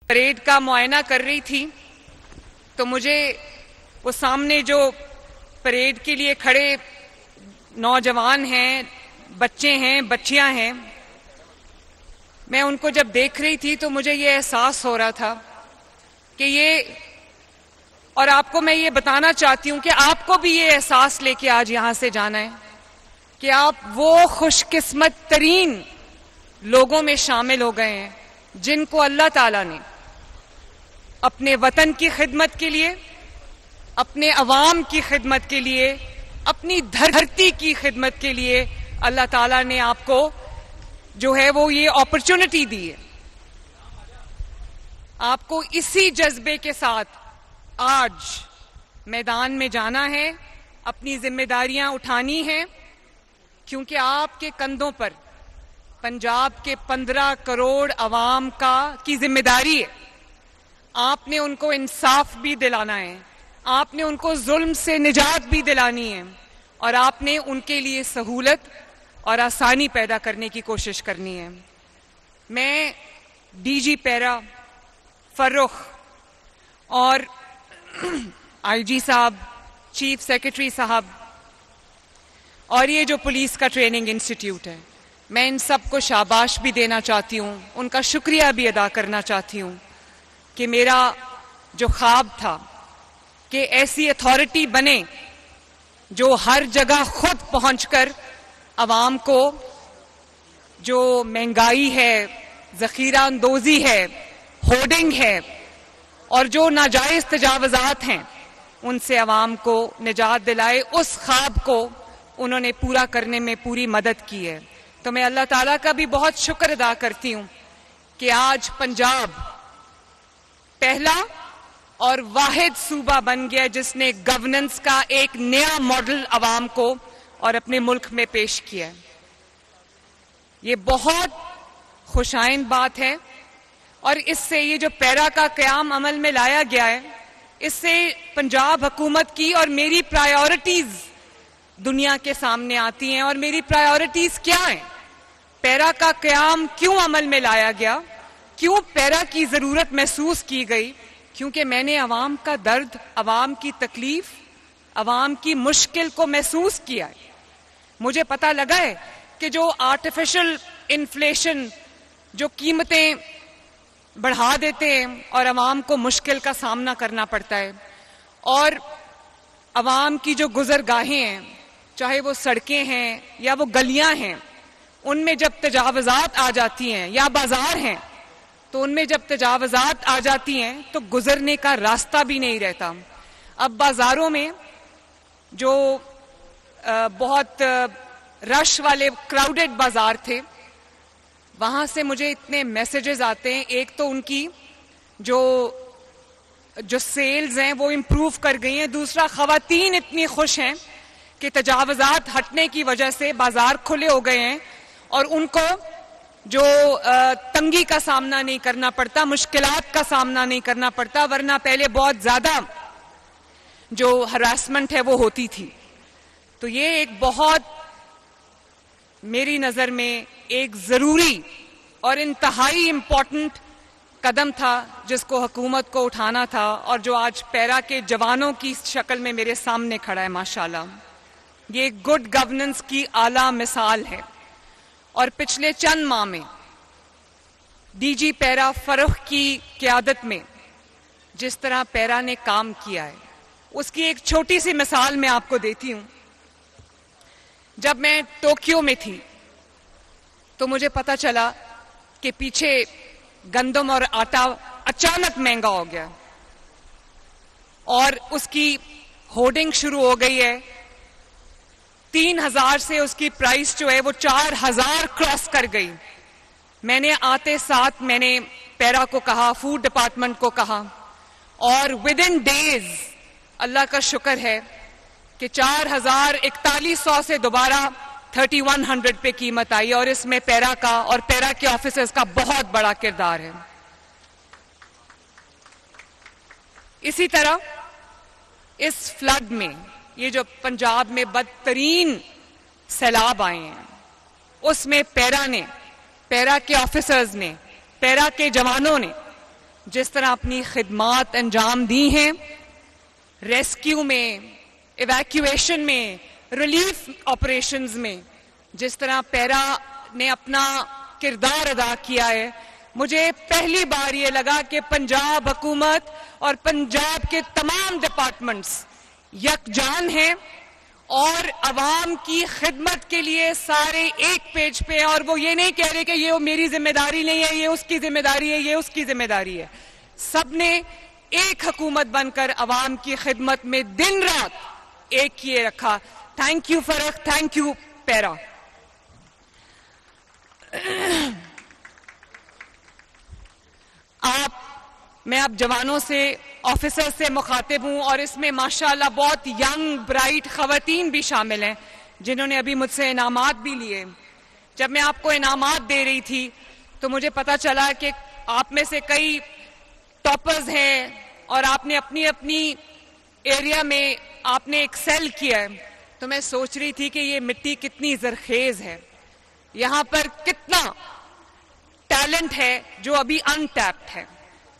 Parade کا معائنہ کر رہی تھی تو مجھے وہ سامنے جو پریڈ کے لیے کھڑے نوجوان ہیں، بچے ہیں، بچیاں ہیں، میں ان کو جب دیکھ رہی تھی تو مجھے یہ احساس ہو رہا تھا کہ یہ، اور آپ کو میں یہ بتانا چاہتی ہوں کہ آپ کو بھی یہ احساس لے کے آج یہاں سے جانا ہے کہ آپ وہ خوش قسمت ترین لوگوں میں شامل ہو گئے ہیں جن کو اللہ تعالیٰ نے اپنے وطن کی خدمت کے لیے، اپنے عوام کی خدمت کے لیے، اپنی دھرتی کی خدمت کے لیے اللہ تعالیٰ نے آپ کو جو ہے وہ یہ اپرچونٹی دی ہے۔ آپ کو اسی جذبے کے ساتھ آج میدان میں جانا ہے، اپنی ذمہ داریاں اٹھانی ہیں، کیونکہ آپ کے کندھوں پر پنجاب کے 15 کروڑ عوام کی ذمہ داری ہے۔ آپ نے ان کو انصاف بھی دلانا ہے، آپ نے ان کو ظلم سے نجات بھی دلانی ہے، اور آپ نے ان کے لیے سہولت اور آسانی پیدا کرنے کی کوشش کرنی ہے۔ میں ڈی جی پیرا فرخ اور آئی جی صاحب، چیف سیکرٹری صاحب اور یہ جو پولیس کا ٹریننگ انسٹیٹیوٹ ہے، میں ان سب کو شاباش بھی دینا چاہتی ہوں، ان کا شکریہ بھی ادا کرنا چاہتی ہوں کہ میرا جو خواب تھا کہ ایسی اتھارٹی بنے جو ہر جگہ خود پہنچ کر عوام کو جو مہنگائی ہے، ذخیرہ اندوزی ہے، ہورڈنگ ہے اور جو ناجائز تجاوزات ہیں ان سے عوام کو نجات دلائے، اس خواب کو انہوں نے پورا کرنے میں پوری مدد کی ہے۔ تو میں اللہ تعالیٰ کا بھی بہت شکر ادا کرتی ہوں کہ آج پنجاب پہلا اور واحد صوبہ بن گیا جس نے گورننس کا ایک نیا ماڈل عوام کو اور اپنے ملک میں پیش کیا ہے۔ یہ بہت خوشائن بات ہے، اور اس سے یہ جو پیرا کا قیام عمل میں لایا گیا ہے، اس سے پنجاب حکومت کی اور میری پرائیورٹیز دنیا کے سامنے آتی ہیں۔ اور میری پرائیورٹیز کیا ہیں؟ پیرا کا قیام کیوں عمل میں لایا گیا؟ کیوں پیرا کی ضرورت محسوس کی گئی؟ کیونکہ میں نے عوام کا درد، عوام کی تکلیف، عوام کی مشکل کو محسوس کیا ہے۔ مجھے پتہ لگا ہے کہ جو آرٹیفیشل انفلیشن، جو قیمتیں بڑھا دیتے ہیں اور عوام کو مشکل کا سامنا کرنا پڑتا ہے، اور عوام کی جو گزرگاہیں ہیں، چاہے وہ سڑکیں ہیں یا وہ گلیاں ہیں، ان میں جب تجاوزات آ جاتی ہیں، یا بازار ہیں تو ان میں جب تجاوزات آ جاتی ہیں تو گزرنے کا راستہ بھی نہیں رہتا۔ اب بازاروں میں جو بہت رش والے کراؤڈڈ بازار تھے، وہاں سے مجھے اتنے میسیجز آتے ہیں۔ ایک تو ان کی جو سیلز ہیں وہ امپروو کر گئی ہیں، دوسرا خواتین اتنی خوش ہیں کہ تجاوزات ہٹنے کی وجہ سے بازار کھلے ہو گئے ہیں اور ان کو جو تنگی کا سامنا نہیں کرنا پڑتا، مشکلات کا سامنا نہیں کرنا پڑتا، ورنہ پہلے بہت زیادہ جو ہراسمنٹ ہے وہ ہوتی تھی۔ تو یہ ایک بہت میری نظر میں ایک ضروری اور انتہائی امپورٹنٹ قدم تھا جس کو حکومت کو اٹھانا تھا، اور جو آج پیرا کے جوانوں کی شکل میں میرے سامنے کھڑا ہے۔ ماشاءاللہ یہ گڈ گورننس کی اعلیٰ مثال ہے۔ اور پچھلے چند ماہ میں ڈی جی پیرا فرخ کی قیادت میں جس طرح پیرا نے کام کیا ہے، اس کی ایک چھوٹی سی مثال میں آپ کو دیتی ہوں۔ جب میں ٹوکیو میں تھی تو مجھے پتا چلا کہ پیچھے گندم اور آٹا اچانک مہنگا ہو گیا، اور اس کی ہورڈنگ شروع ہو گئی ہے۔ 3000 سے اس کی پرائس جو ہے وہ 4000 کراس کر گئی۔ میں نے آتے ساتھ میں نے پیرا کو کہا، فوڈ ڈپارٹمنٹ کو کہا، اور ود ان ڈیز اللہ کا شکر ہے کہ 4100 سے دوبارہ 3100 پہ قیمت آئی، اور اس میں پیرا کا اور پیرا کے آفیسرز کا بہت بڑا کردار ہے۔ اسی طرح اس فلڈ میں، یہ جو پنجاب میں بدترین سیلاب آئے ہیں، اس میں پیرا کے آفیسرز نے، پیرا کے جوانوں نے جس طرح اپنی خدمات انجام دی ہیں، ریسکیو میں، ایویکیویشن میں، ریلیف آپریشنز میں، جس طرح پیرا نے اپنا کردار ادا کیا ہے، مجھے پہلی بار یہ لگا کہ پنجاب حکومت اور پنجاب کے تمام ڈپارٹمنٹس یکجان ہیں اور عوام کی خدمت کے لیے سارے ایک پیج پہ، اور وہ یہ نہیں کہہ رہے کہ یہ میری ذمہ داری نہیں ہے، یہ اس کی ذمہ داری ہے، یہ اس کی ذمہ داری ہے. سب نے ایک حکومت بن کر عوام کی خدمت میں دن رات ایک کیے رکھا. تھینک یو فرق، تھینک یو پیرا. میں اب جوانوں سے، آفیسر سے مخاطب ہوں، اور اس میں ماشاءاللہ بہت ینگ برائٹ خواتین بھی شامل ہیں جنہوں نے ابھی مجھ سے انعامات بھی لیے. جب میں آپ کو انعامات دے رہی تھی تو مجھے پتا چلا کہ آپ میں سے کئی ٹاپرز ہیں اور آپ نے اپنی اپنی ایریا میں آپ نے ایکسل کیا ہے. تو میں سوچ رہی تھی کہ یہ مٹی کتنی زرخیز ہے، یہاں پر کتنا ٹیلنٹ ہے جو ابھی انٹیپڈ ہے.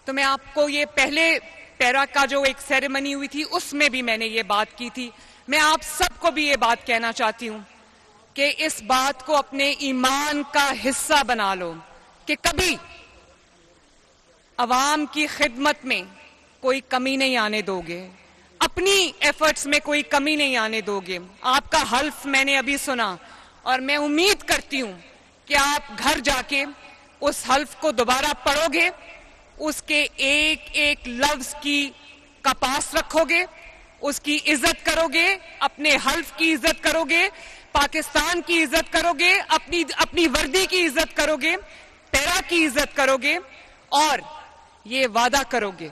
تو میں آپ کو یہ پہلے پیرا کا جو ایک سیریمنی ہوئی تھی اس میں بھی میں نے یہ بات کی تھی. میں آپ سب کو بھی یہ بات کہنا چاہتی ہوں کہ اس بات کو اپنے ایمان کا حصہ بنا لو کہ کبھی عوام کی خدمت میں کوئی کمی نہیں آنے دو گے، اپنی ایفرٹس میں کوئی کمی نہیں آنے دو گے. آپ کا حلف میں نے ابھی سنا اور میں امید کرتی ہوں کہ آپ گھر جا کے اس حلف کو دوبارہ پڑھو گے، اس کے ایک ایک لفظ کا پاس رکھو گے، اس کی عزت کرو گے، اپنے حلف کی عزت کرو گے، پاکستان کی عزت کرو گے، اپنی وردی کی عزت کرو گے، پیرا کی عزت کرو گے، اور یہ وعدہ کرو گے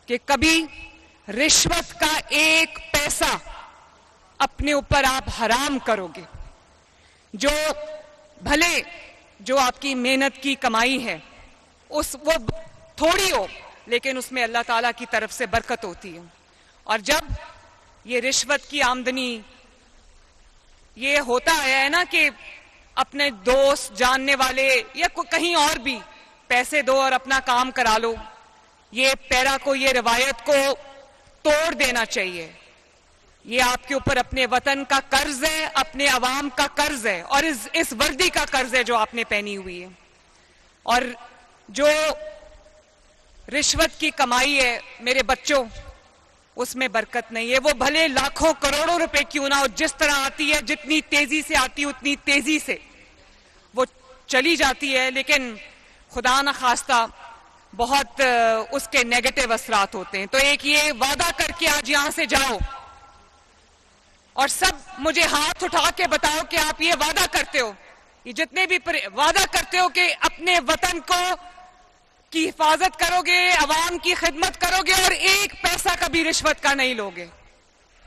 کہ کبھی رشوت کا ایک پیسہ اپنے اوپر آپ حرام کرو گے. جو بھلے جو آپ کی محنت کی کمائی ہے وہ تھوڑی ہو، لیکن اس میں اللہ تعالیٰ کی طرف سے برکت ہوتی ہے. اور جب یہ رشوت کی آمدنی یہ ہوتا ہے نا کہ اپنے دوست جاننے والے یا کہیں اور بھی پیسے دو اور اپنا کام کرا لو، یہ پیرا کو یہ روایت کو توڑ دینا چاہیے. یہ آپ کے اوپر اپنے وطن کا قرض ہے، اپنے عوام کا قرض ہے، اور اس وردی کا قرض ہے جو آپ نے پہنی ہوئی ہے. اور جو رشوت کی کمائی ہے میرے بچوں، اس میں برکت نہیں ہے. وہ بھلے لاکھوں کروڑوں روپے کیوں نہ ہو، جس طرح آتی ہے، جتنی تیزی سے آتی ہے اتنی تیزی سے وہ چلی جاتی ہے، لیکن خدا نہ خواستہ بہت اس کے نیگیٹو اثرات ہوتے ہیں. تو ایک یہ وعدہ کر کے آج یہاں سے جاؤ اور سب مجھے ہاتھ اٹھا کے بتاؤ کہ آپ یہ وعدہ کرتے ہو، یہ جتنے بھی وعدہ کرتے ہو کہ اپنے وطن کی حفاظت کرو گے، عوام کی خدمت کرو گے اور ایک پیسہ کبھی رشوت کا نہیں لوگے.